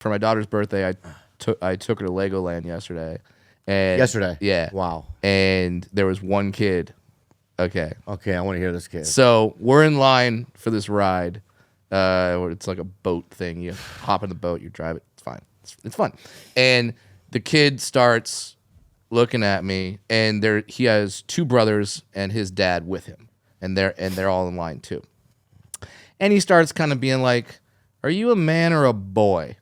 for my daughter's birthday, I took her to Legoland yesterday. And Yesterday? Yeah. Wow. And there was one kid. Okay, I want to hear this kid. so we're in line for this ride. It's like a boat thing. You hop in the boat, you drive it. It's fine. It's fun. And the kid starts looking at me, and he has two brothers and his dad with him, and they're all in line too. And he starts kind of being like, "Are you a man or a boy?"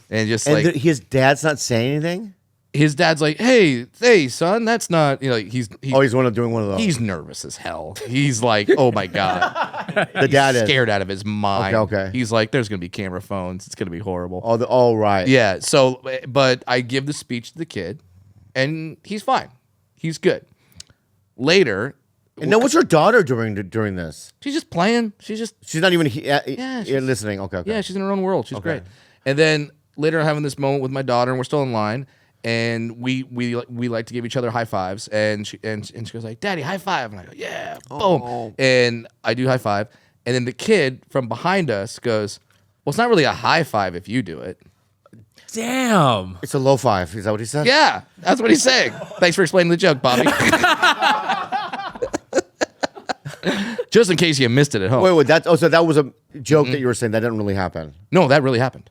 And just his dad's not saying anything. His dad's like, hey, son, that's not, he's doing one of those. He's nervous as hell. He's like, oh my God. The dad is scared out of his mind. Okay. He's like, there's going to be camera phones. It's going to be horrible. Oh, right. Yeah. So, but I give the speech to the kid, and he's fine. He's good. Later. And now what's your daughter doing during this? She's just playing. She's not even listening. Okay. Yeah, she's in her own world. She's great. And then later I'm having this moment with my daughter, and we're still in line. And we like to give each other high fives, and she goes like, "Daddy, high five," and I go, "Yeah, boom," and I do high five, and then the kid from behind us goes, "Well, it's not really a high five if you do it." Damn, it's a low five. Is that what he said? Yeah, that's what he's saying. Thanks for explaining the joke, Bobby. Just in case you missed it at home. Wait, so that was a joke that you were saying that didn't really happen. No, that really happened.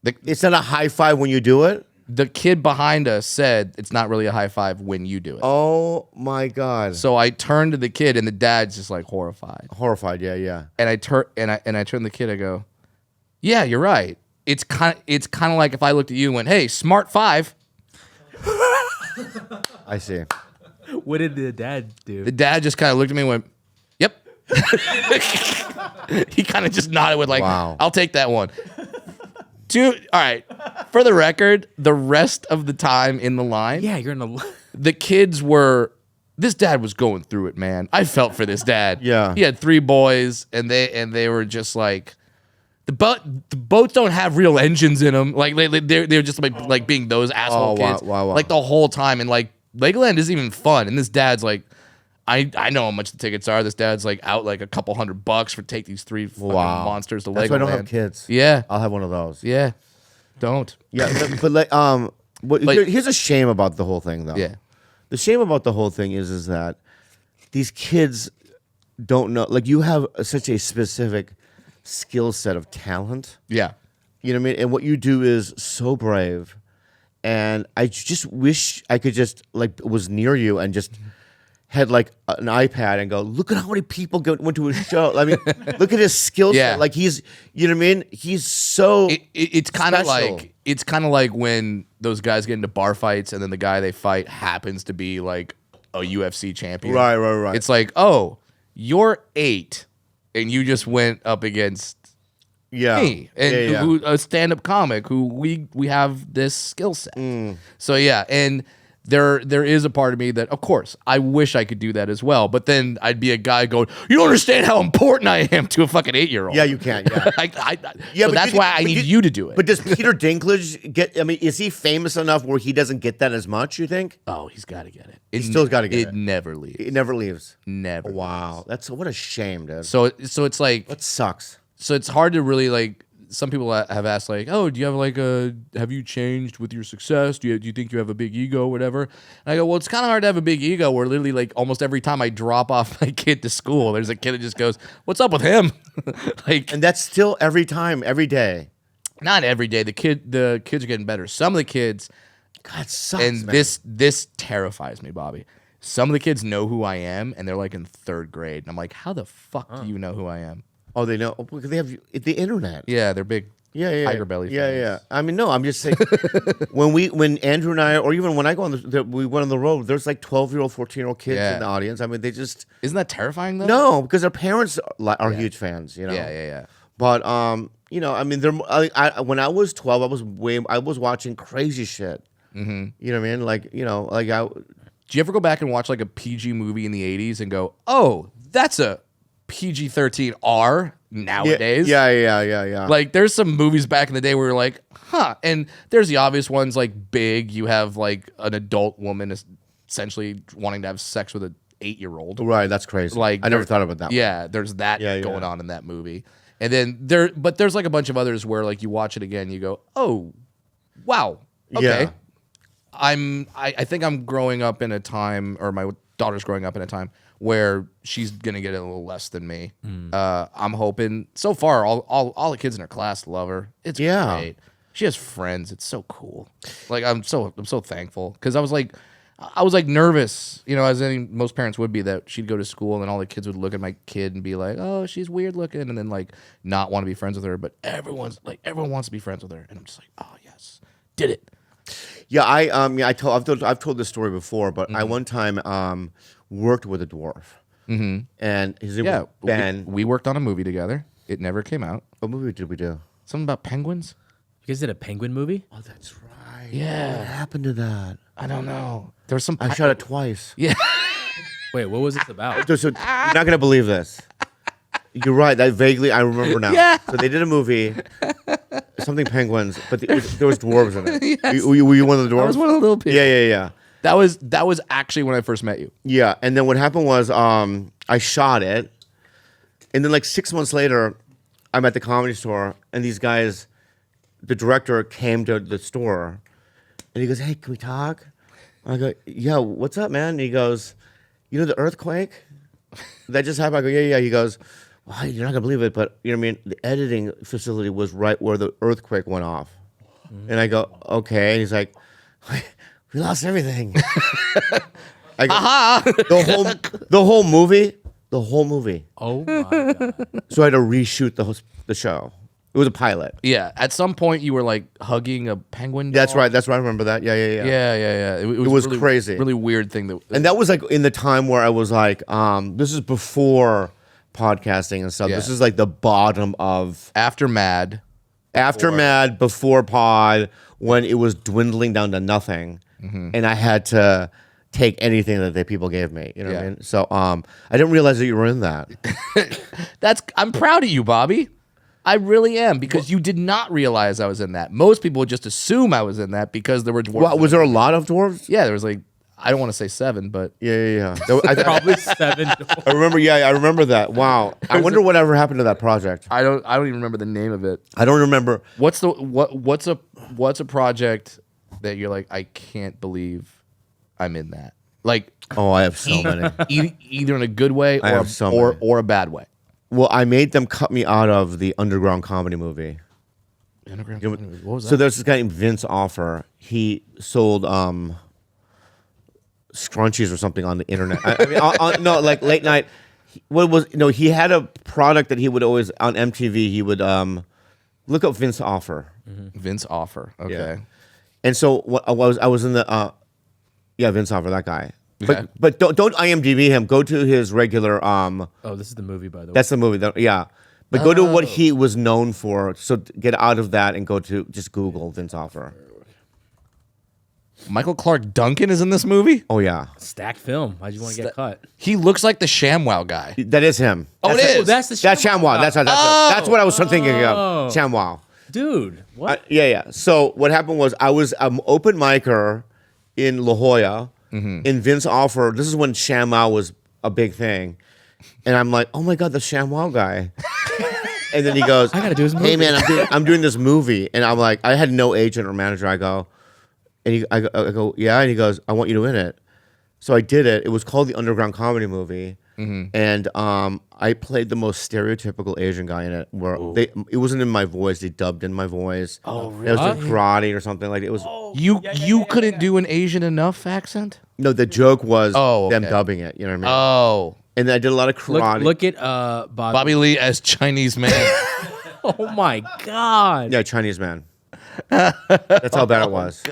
It's not a high five when you do it. The kid behind us said it's not really a high five when you do it. Oh my God! So I turned to the kid, and the dad's just like horrified. Yeah. And I turn to the kid. I go, "Yeah, you're right. It's kind of like if I looked at you and went, 'Hey, smart five.'" I see. What did the dad do? The dad just kind of looked at me and went, "Yep." He kind of just nodded with like, wow. "I'll take that one." Dude, all right. For the record, the rest of the time in the line, Yeah, you're in the. the kids were. This dad was going through it, man. I felt for this dad. Yeah. He had 3 boys, and they were just like, the boats don't have real engines in them. Like they're just like being those asshole kids. Wow. Like the whole time, and like Legoland isn't even fun. And this dad's like, I know how much the tickets are. This dad's like out like a couple $100 for take these 3 fucking monsters to Legoland. That's why I don't have kids. Yeah, I'll have one of those. yeah. Don't. Yeah, but here's a shame about the whole thing, though. Yeah. The shame about the whole thing is that these kids don't know. Like, you have such a specific skill set of talent. Yeah. You know what I mean? And what you do is so brave. And I just wish I could just like was near you and just had like an iPad and go, look at how many people went to his show. I mean, look at his skill set. Yeah. Like he's, you know what I mean? He's so It's kind of special. like when those guys get into bar fights and then the guy they fight happens to be like a UFC champion. Right. It's like, oh, you're 8 and you just went up against me and who a stand-up comic who we have this skill set. So yeah, and there is a part of me that, of course, I wish I could do that as well. But then I'd be a guy going, you don't understand how important I am to a fucking 8-year-old. Yeah, you can't. Yeah, so that's why I need you to do it. But does Peter Dinklage get? I mean, is he famous enough where he doesn't get that as much? You think? Oh, he's got to get it. He still's got to get it. It never leaves. It never leaves. Never. Wow, that's what a shame, dude. So it's like That sucks. So it's hard to really like. Some people have asked like, oh, do you have like have you changed with your success? Do you think you have a big ego, or whatever? And I go, well, it's kind of hard to have a big ego where literally like almost every time I drop off my kid to school, there's a kid that just goes, what's up with him? Like, And that's still every time, every day. not every day. The kids are getting better. Some of the kids, God, sucks, and man. this terrifies me, Bobby. Some of the kids know who I am, and they're like in 3rd grade, and I'm like, how the fuck do you know who I am? Oh, they know. Because they have the internet. Yeah, they're big. Yeah. tigerbelly. Yeah. I mean, no, I'm just saying. when Andrew and I, or even when I go on we went on the road. There's like 12-year-old, 14-year-old kids in the audience. I mean, they just Isn't that terrifying though? no, because their parents are huge fans. You know. Yeah. But you know, I mean, when I was 12, I was watching crazy shit. Mm-hmm. You know what I mean? Like, you know, like Do you ever go back and watch like a PG movie in the 80s and go, oh, that's a PG-13R nowadays? Yeah. Like, there's some movies back in the day where you're like, huh. And there's the obvious ones like Big. You have like an adult woman essentially wanting to have sex with an 8-year-old. Right, that's crazy. Like, I never thought about that. Yeah, there's that Yeah. going on in that movie. And then there's like a bunch of others where like you watch it again, you go, oh, wow, okay. Yeah. I think I'm growing up in a time, or my daughter's growing up in a time where she's gonna get a little less than me. I'm hoping. So far, all the kids in her class love her. It's great. She has friends. It's so cool. Like I'm so thankful because I was like nervous, as most parents would be, that she'd go to school and then all the kids would look at my kid and be like, oh, she's weird looking, and then like not want to be friends with her. But everyone wants to be friends with her, and I'm just like, oh yes, did it. Yeah, I've told this story before, but I one time worked with a dwarf, and his name was Ben. We worked on a movie together. It never came out. What movie did we do? Something about penguins. You guys did a penguin movie? Oh, that's right. Yeah. What happened to that? I don't know. There was some. I shot it twice. Yeah. Wait, what was this about? So you're not gonna believe this. You're right. That vaguely I remember now. Yeah. So they did a movie, something penguins, but there was dwarves in it. Yes. Were you one of the dwarves? I was one of the little people. Yeah. That was actually when I first met you. Yeah, and then what happened was I shot it, and then like 6 months later, I'm at the Comedy Store, and these guys, the director came to the store, and he goes, "Hey, can we talk?" I go, "Yeah, what's up, man?" And he goes, "You know the earthquake that just happened?" I go, "Yeah." He goes, "Well, you're not gonna believe it, but you know what I mean. The editing facility was right where the earthquake went off." And I go, "Okay." And he's like, "We lost everything." I go, the whole movie. Oh my god! So I had to reshoot the show. It was a pilot. Yeah. At some point, you were like hugging a penguin. That's dog. right. That's right. I remember that. Yeah. Yeah. It was really, crazy. Really weird thing And that was like in the time where I was like, this is before podcasting and stuff. Yeah. This is like the bottom of after Mad. Mad, before Pod, when it was dwindling down to nothing, and I had to take anything that the people gave me. You know what I mean? So I didn't realize that you were in that. I'm proud of you, Bobby. I really am, because you did not realize I was in that. Most people would just assume I was in that because there were dwarves. Wow, was there a lot of dwarves? Yeah, there was like, I don't want to say 7, but Yeah. Probably 7. I remember. Yeah, I remember that. Wow. I wonder whatever happened to that project. I don't even remember the name of it. I don't remember. What's a project that you're like, I can't believe I'm in that? Like, Oh, I have so many. either in a good way I have so many. or a bad way. Well, I made them cut me out of the underground comedy movie. What was that? So there's this guy named Vince Offer. He sold scrunchies or something on the internet. I mean, no, like late night. He had a product that he would always on MTV. He would look up Vince Offer. Vince Offer. Okay. Yeah. And so I was in the Vince Offer, that guy. Okay. But don't IMDb him. Go to his regular Oh, this is the movie, by the way. That's the movie. Yeah. But go to what he was known for. So get out of that and go to just Google Vince Offer. Michael Clark Duncan is in this movie? Oh, yeah. Stack film. Why'd you want to get cut? He looks like the ShamWow guy. That is him. Oh, it is? That's the That's ShamWow. That's what I was thinking of. ShamWow. Dude, what? Yeah. So what happened was I was an open micer in La Jolla, in Vince Offer. This is when ShamWow was a big thing. And I'm like, oh my God, the ShamWow guy. And then he goes, I gotta do his movie. Hey man, I'm doing this movie. And I'm like, I had no agent or manager. I go, I go, yeah. And he goes, I want you to win it. So I did it. It was called the Underground Comedy Movie. And I played the most stereotypical Asian guy in it. Where it wasn't in my voice; they dubbed in my voice. Oh, really? It was like karate or something like it was. You couldn't do an Asian enough accent? No, the joke was them okay. dubbing it. You know what I mean? Oh, And then I did a lot of karate. Look at Bobby Lee as Chinese man. Oh my God. Yeah, Chinese man. That's how bad it was.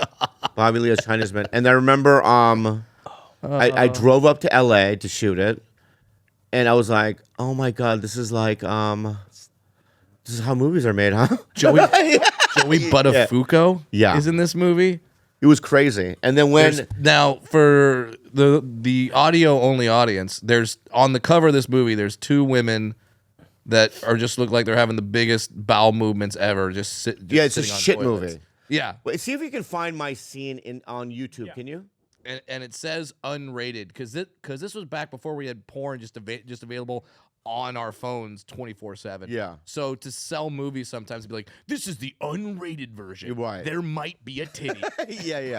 Bobby Lee as Chinese man. And I remember I drove up to LA to shoot it. And I was like, oh my God, this is like, this is how movies are made, huh? Joey Buttafuoco Yeah. is in this movie. It was crazy. And then when... Now, for the audio only audience, there's on the cover of this movie, there's 2 women that are just look like they're having the biggest bowel movements ever. Just it's a sitting on shit toilets. movie. Yeah. Wait, see if you can find my scene on YouTube. Yeah. Can you? And it says unrated because this was back before we had porn just available on our phones 24/7. Yeah. So to sell movies sometimes be like, this is the unrated version. Right. There might be a titty. Yeah, yeah.